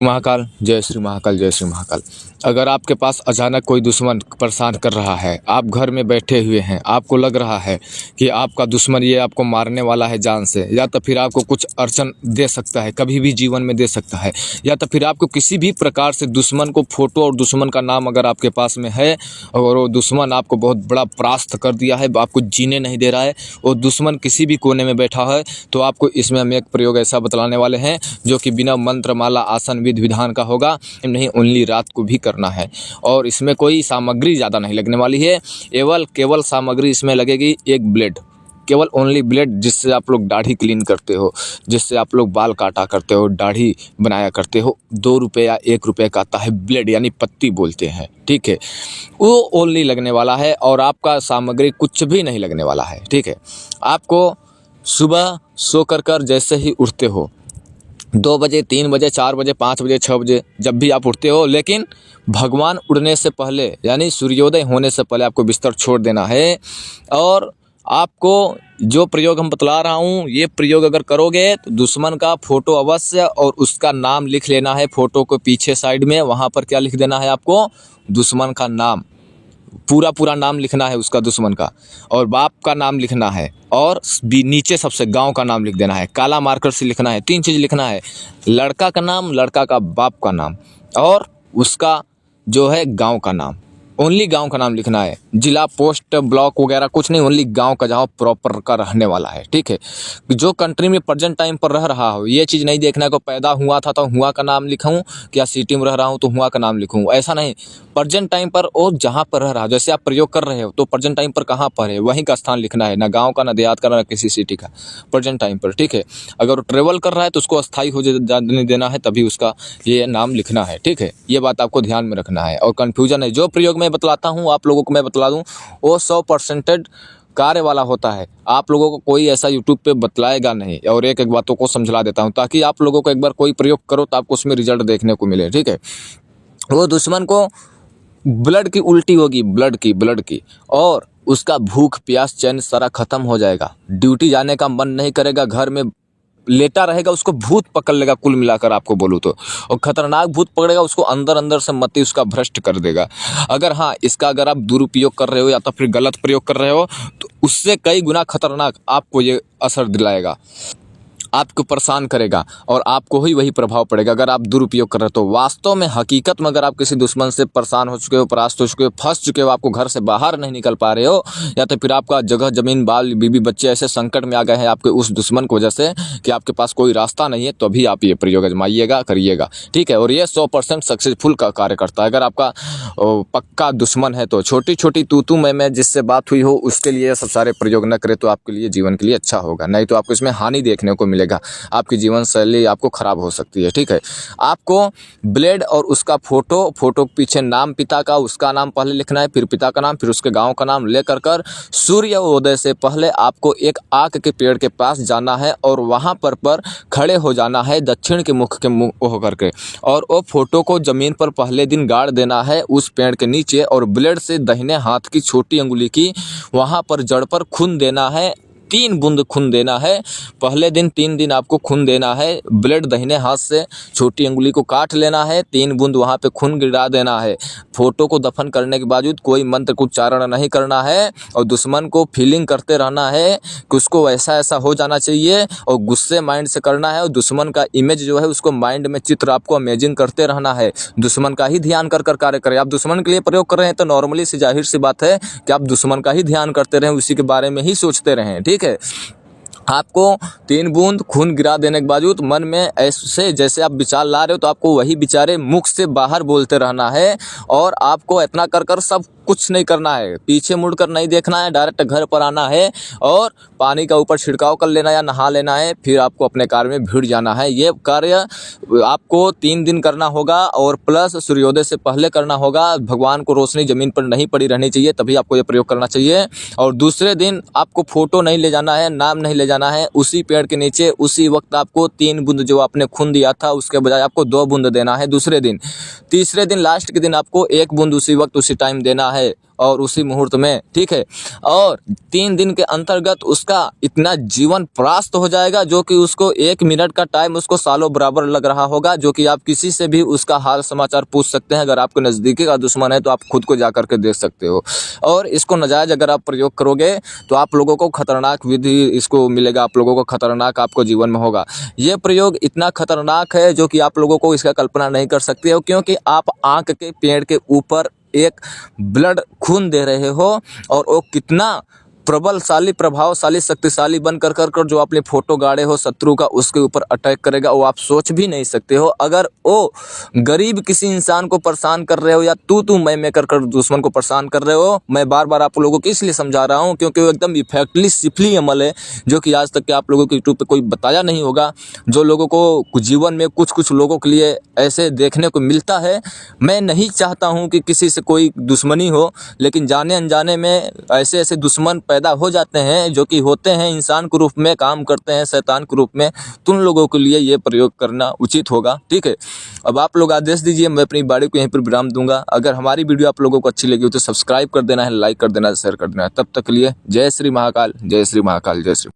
महाकाल, जय श्री महाकाल, जय श्री महाकाल। अगर आपके पास अचानक कोई दुश्मन परेशान कर रहा है, आप घर में बैठे हुए हैं, आपको लग रहा है कि आपका दुश्मन ये आपको मारने वाला है जान से, या तो फिर आपको कुछ अड़चन दे सकता है, कभी भी जीवन में दे सकता है, या तो फिर आपको किसी भी प्रकार से दुश्मन को फोटो और दुश्मन का नाम अगर आपके पास में है और वो दुश्मन आपको बहुत बड़ा परास्त कर दिया है, आपको जीने नहीं दे रहा है, वो दुश्मन किसी भी कोने में बैठा है, तो आपको इसमें हम एक प्रयोग ऐसा बतलाने वाले हैं जो कि बिना मंत्र माला आसन विधि विधान का होगा, नहीं ओनली रात को भी करना है। और इसमें कोई सामग्री ज़्यादा नहीं लगने वाली है, केवल सामग्री इसमें लगेगी एक ब्लेड, केवल ओनली ब्लेड, जिससे आप लोग दाढ़ी क्लीन करते हो, जिससे आप लोग बाल काटा करते हो, दाढ़ी बनाया करते हो। 2 रुपये या 1 रुपये का आता है ब्लेड, यानी पत्ती बोलते हैं, ठीक है। वो ओनली लगने वाला है और आपका सामग्री कुछ भी नहीं लगने वाला है, ठीक है। आपको सुबह सो कर जैसे ही उठते हो, 2 बजे, 3 बजे, 4 बजे, 5 बजे, 6 बजे, जब भी आप उठते हो, लेकिन भगवान उड़ने से पहले यानी सूर्योदय होने से पहले आपको बिस्तर छोड़ देना है। और आपको जो प्रयोग हम बतला रहा हूँ, ये प्रयोग अगर करोगे तो दुश्मन का फ़ोटो अवश्य और उसका नाम लिख लेना है। फ़ोटो को पीछे साइड में वहाँ पर क्या लिख देना है आपको, दुश्मन का नाम, पूरा नाम लिखना है उसका, दुश्मन का, और बाप का नाम लिखना है, और नीचे सबसे गांव का नाम लिख देना है, काला मार्कर से लिखना है। 3 चीज़ लिखना है, लड़का का नाम, लड़का का बाप का नाम, और उसका जो है गांव का नाम। ओनली गांव का नाम लिखना है, जिला पोस्ट ब्लॉक वगैरह कुछ नहीं, ओनली गांव का जहाँ प्रॉपर का रहने वाला है, ठीक है। जो कंट्री में प्रेजेंट टाइम पर रह रहा हो, ये चीज़ नहीं देखना है को पैदा हुआ था तो हुआ का नाम लिखूँ, क्या सिटी में रह रहा हूँ तो हुआ का नाम लिखूँ, ऐसा नहीं। प्रेजेंट टाइम पर और जहाँ पर रह रहा हो, जैसे आप प्रयोग कर रहे हो तो प्रेजेंट टाइम पर कहाँ पर है वहीं का स्थान लिखना है, ना गाँव का, ना देहात का, ना किसी सिटी का, प्रेजेंट टाइम पर, ठीक है। अगर वो ट्रेवल कर रहा है तो उसको अस्थाई हो जाने देना है, तभी उसका ये नाम लिखना है, ठीक है। ये बात आपको ध्यान में रखना है। और कन्फ्यूजन है, जो प्रयोग मैं बतलाता हूँ आप लोगों को मैं बतला दूँ, वो 100% कार्य वाला होता है। आप लोगों को कोई ऐसा यूट्यूब पे बतलाएगा नहीं। और एक एक बातों को समझा देता हूँ ताकि आप लोगों को एक बार कोई प्रयोग करो तो आपको उसमें रिजल्ट देखने को मिले, ठीक है। वो दुश्मन को ब्लड की उल्टी होगी, ब्लड की, और उसका भूख प्यास चैन सारा खत्म हो जाएगा, ड्यूटी जाने का मन नहीं करेगा, घर में लेटा रहेगा, उसको भूत पकड़ लेगा, कुल मिलाकर आपको बोलूँ तो, और खतरनाक भूत पकड़ेगा, उसको अंदर से मति उसका भ्रष्ट कर देगा। अगर हाँ, इसका अगर आप दुरुपयोग कर रहे हो या तो फिर गलत प्रयोग कर रहे हो तो उससे कई गुना खतरनाक आपको ये असर दिलाएगा, आपको परेशान करेगा और आपको ही वही प्रभाव पड़ेगा अगर आप दुरुपयोग कर रहे हो तो। वास्तव में हकीकत में अगर आप किसी दुश्मन से परेशान हो चुके हो, परास्त हो चुके हो, फंस चुके हो, आपको घर से बाहर नहीं निकल पा रहे हो, या तो फिर आपका जगह जमीन बाल बीबी बच्चे ऐसे संकट में आ गए हैं आपके उस दुश्मन की वजह से कि आपके पास कोई रास्ता नहीं है, तो अभी आप ये प्रयोग आजमाइएगा, करिएगा, ठीक है। और ये 100% सक्सेसफुल का कार्य करता है। अगर आपका पक्का दुश्मन है तो छोटी छोटी तू मैं जिससे बात हुई हो उसके लिए सब सारे प्रयोग न करें तो आपके लिए जीवन के लिए अच्छा होगा, नहीं तो आपको इसमें हानि देखने को मिलेगा, आपकी जीवन शैली आपको खराब हो सकती है, ठीक है। आपको ब्लेड और उसका फोटो के पीछे नाम पिता का, उसका नाम पहले लिखना है, फिर पिता का नाम, फिर उसके गांव का नाम लेकर सूर्य उदय से पहले आपको एक आक के पेड़ के पास जाना है और वहां पर खड़े हो जाना है दक्षिण के मुख के मुंह होकर के, और वो फोटो को जमीन पर पहले दिन गाड़ देना है उस पेड़ के नीचे, और ब्लेड से दाहिने हाथ की छोटी अंगुली की वहां पर जड़ पर खून देना है, 3 बूंद खून देना है। पहले दिन 3 दिन आपको खून देना है, ब्लेड दाहिने हाथ से छोटी अंगुली को काट लेना है, 3 बूंद वहाँ पे खून गिरा देना है। फोटो को दफन करने के बावजूद कोई मंत्र को उच्चारण नहीं करना है, और दुश्मन को फीलिंग करते रहना है कि उसको ऐसा हो जाना चाहिए, और गुस्से माइंड से करना है, और दुश्मन का इमेज जो है उसको माइंड में चित्र आपको इमेजिन करते रहना है, दुश्मन का ही ध्यान कर कार्य करें। आप दुश्मन के लिए प्रयोग कर रहे हैं तो नॉर्मली सी जाहिर सी बात है कि आप दुश्मन का ही ध्यान करते रहें, उसी के बारे में ही सोचते रहें, ठीक है। आपको 3 बूंद खून गिरा देने के बावजूद मन में ऐसे जैसे आप विचार ला रहे हो तो आपको वही विचारे मुख से बाहर बोलते रहना है, और आपको इतना कर सब कुछ नहीं करना है, पीछे मुड़कर नहीं देखना है, डायरेक्ट घर पर आना है और पानी का ऊपर छिड़काव कर लेना या नहा लेना है, फिर आपको अपने कार्य में भिड़ जाना है। ये कार्य आपको 3 दिन करना होगा और प्लस सूर्योदय से पहले करना होगा। भगवान को रोशनी जमीन पर नहीं पड़ी रहनी चाहिए, तभी आपको ये प्रयोग करना चाहिए। और दूसरे दिन आपको फोटो नहीं ले जाना है, नाम नहीं ले जाना है, उसी पेड़ के नीचे उसी वक्त आपको 3 बूंद जो आपने खून दिया था उसके बजाय आपको 2 बूंद देना है दूसरे दिन। तीसरे दिन लास्ट के दिन आपको 1 बूंद उसी वक्त उसी टाइम देना है, और उसी मुहूर्त में, ठीक है, और 3 दिन के अंतर्गत उसका इतना जीवन परास्त हो जाएगा जो कि उसको 1 मिनट का टाइम उसको सालों बराबर लग रहा होगा, जो कि आप किसी से भी उसका हाल समाचार पूछ सकते हैं। अगर आपके नज़दीकी का दुश्मन है तो आप खुद को जा करके देख सकते हो। और इसको नाजायज़ अगर आप प्रयोग करोगे तो आप लोगों को खतरनाक विधि इसको मिलेगा, आप लोगों को खतरनाक आपको जीवन में होगा। ये प्रयोग इतना खतरनाक है जो कि आप लोगों को इसका कल्पना नहीं कर सकते हो, क्योंकि आप आँख के पेड़ के ऊपर एक ब्लड खून दे रहे हो और वो कितना प्रबलशाली, प्रभावशाली, शक्तिशाली बन कर जो आपने फोटो गाड़े हो शत्रु का, उसके ऊपर अटैक करेगा, वो आप सोच भी नहीं सकते हो। अगर वो गरीब किसी इंसान को परेशान कर रहे हो या तू मैं कर दुश्मन को परेशान कर रहे हो, मैं बार बार आप लोगों को इसलिए समझा रहा हूँ क्योंकि वो एकदम इफेक्टली सिफली अमल है जो कि आज तक के आप लोगों को यूट्यूब पे कोई बताया नहीं होगा, जो लोगों को जीवन में कुछ लोगों के लिए ऐसे देखने को मिलता है। मैं नहीं चाहता हूँ कि किसी से कोई दुश्मनी हो, लेकिन जाने अनजाने में ऐसे ऐसे दुश्मन पैदा हो जाते हैं जो कि होते हैं इंसान के रूप में, काम करते हैं शैतान के रूप में। तुम लोगों के लिए ये प्रयोग करना उचित होगा, ठीक है। अब आप लोग आदेश दीजिए, मैं अपनी बाड़ी को यहीं पर विराम दूंगा। अगर हमारी वीडियो आप लोगों को अच्छी लगी हो तो सब्सक्राइब कर देना है, लाइक कर देना है, शेयर कर देना है। तब तक के लिए जय श्री महाकाल, जय श्री महाकाल, जय श्री।